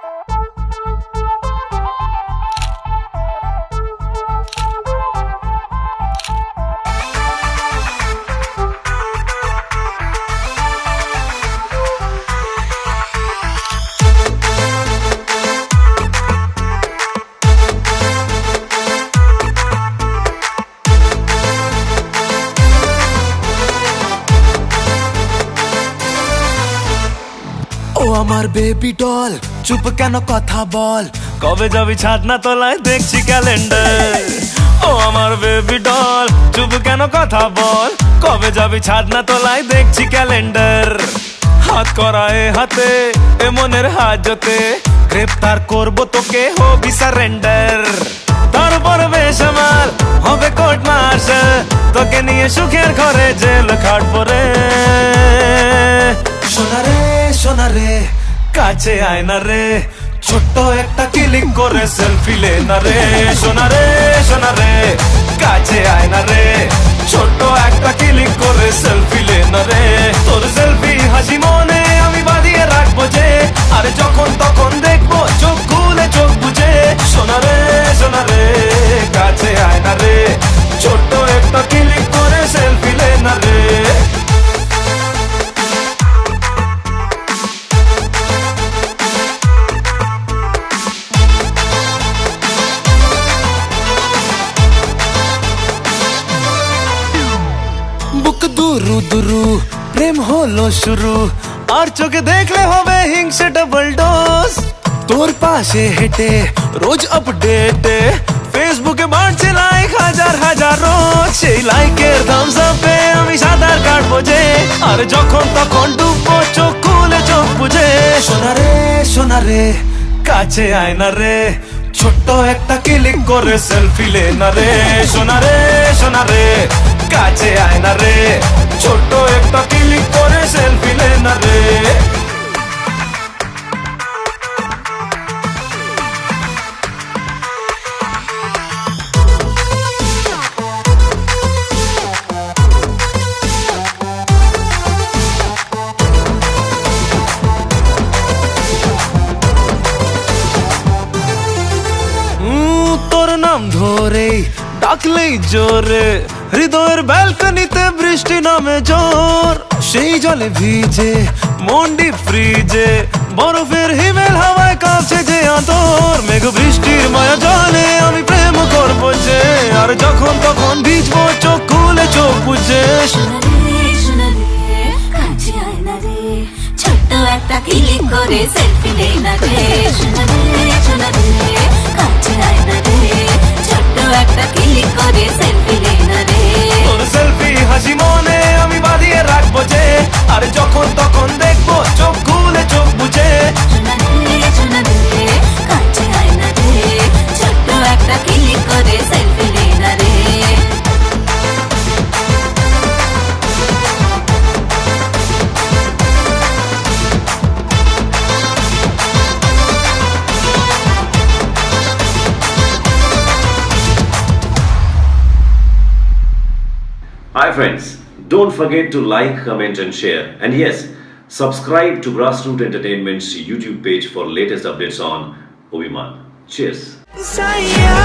ও আমার baby doll, চুপ কেন কথা বল, কবে যাবি ছাদ না তলায় দেখছি ক্যালেন্ডার। ও আমার বেবি ডল, চুপ কেন কথা বল, কবে যাবি ছাদ না তলায় দেখছি ক্যালেন্ডার। হাত করা এ হাতে, এ মনের হাজতে, গ্রেপ্তার করবো তোকে, হবি সারেন্ডার। তারপর বেসামাল হবে কোর্ট মার্শাল, তোকে নিয়ে সুখের ঘরে জেল খাটবো রে। সোনারে সোনারে কাছে আয় না রে, ছোট্ট একটা ক্লিক করে সেলফি লে না রে। সোনারে সোনারে কাছে আয় না রে, ছোট্ট একটা ক্লিক করে সেলফি লে না রে। তোর সেলফি হাসি মনে আমি বাঁধিয়ে রাখবো যে, আরে যখন তখন দেখবো চোখ খুলে চোখ বুঝে। সোনারে সোনারে কাছে আয় না রে, ছোট্ট একটা ক্লিক করে সেলফি লে না রে। বুক দুরু দুরু প্রেম হলো শুরু, আর চোখে দেখলে হবে হিংসে ডাবল ডোজ। তোর পাশে হেঁটে রোজ আপডেটে, ফেসবুকে বাড়ছে লাইক হাজার হাজার রোজ। সেই লাইকের থামস আপে আমি সাঁতার কাটবো যে, আর যখন তখন ডুববো চোখ খুলে চোখ বুঝে। সোনারে সোনারে কাছে আয় না রে, ছোট্ট একটা ক্লিক করে সেলফি লে না রে। সোনারে সোনারে কাছে আয় না রে, ছোট্ট একটা ক্লিক করে সেলফি লে না রে। তোর নাম ধরে ডাকলেই জোরে, হৃদয়ের ব্যালকনিতে বৃষ্টি নামে জোর। সেই জলে ভিজে মন্ডি ফ্রিজে, বরফের হিমেল হাওয়ায় কাছে যে আদর। মেঘ বৃষ্টির মায়া জলে আমি প্রেম করবো যে, আর যখন তখন ভিজবো চোখ খুলে চোখ বুঝে। ছোট্ট একটা ক্লিক করে সেলফি লে না রে। কাছে আয় না রে, ছোট্ট একটা ক্লিক করে সেলফি লে না রে। তোর সেলফি হাসি মনে আমি বাঁধিয়ে রাখবো যে, আর যখন তখন দেখবো চোখ খুলে চোখ বুঝে। কাছে আয় না রে, ছোট্ট একটা ক্লিক করে সেলফি লে না রে। Hi friends, don't forget to like, comment and share. And yes, subscribe to Grassroot Entertainment's YouTube page for latest updates on Obiman. Cheers. সাইয়া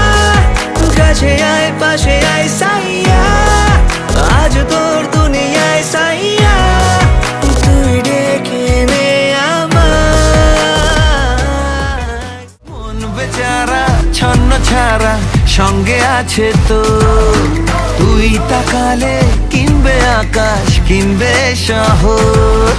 কাছে আয় পাশে আয় সাইয়া, আজ তোর দুনিয়ায় সাইয়া, তুই ডেকে নে আমার মন বেচারা ছন্ন ছাড়া সঙ্গে আছে তো। তুই তাকালে কিনবে আকাশ, কিনবে শহর।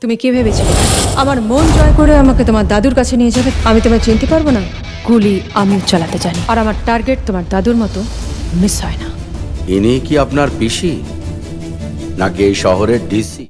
তুমি কি ভেবেছিলে আমার মন জয় করে আমাকে তোমার দাদুর কাছে নিয়ে যাবে? আমি তোমায় চিনতে পারবো না? গুলি আমিও চালাতে জানি, আর আমার টার্গেট তোমার দাদুর মতো মিস হয় না। ইনি কি আপনার পিসি নাকি এই শহরের ডিসি?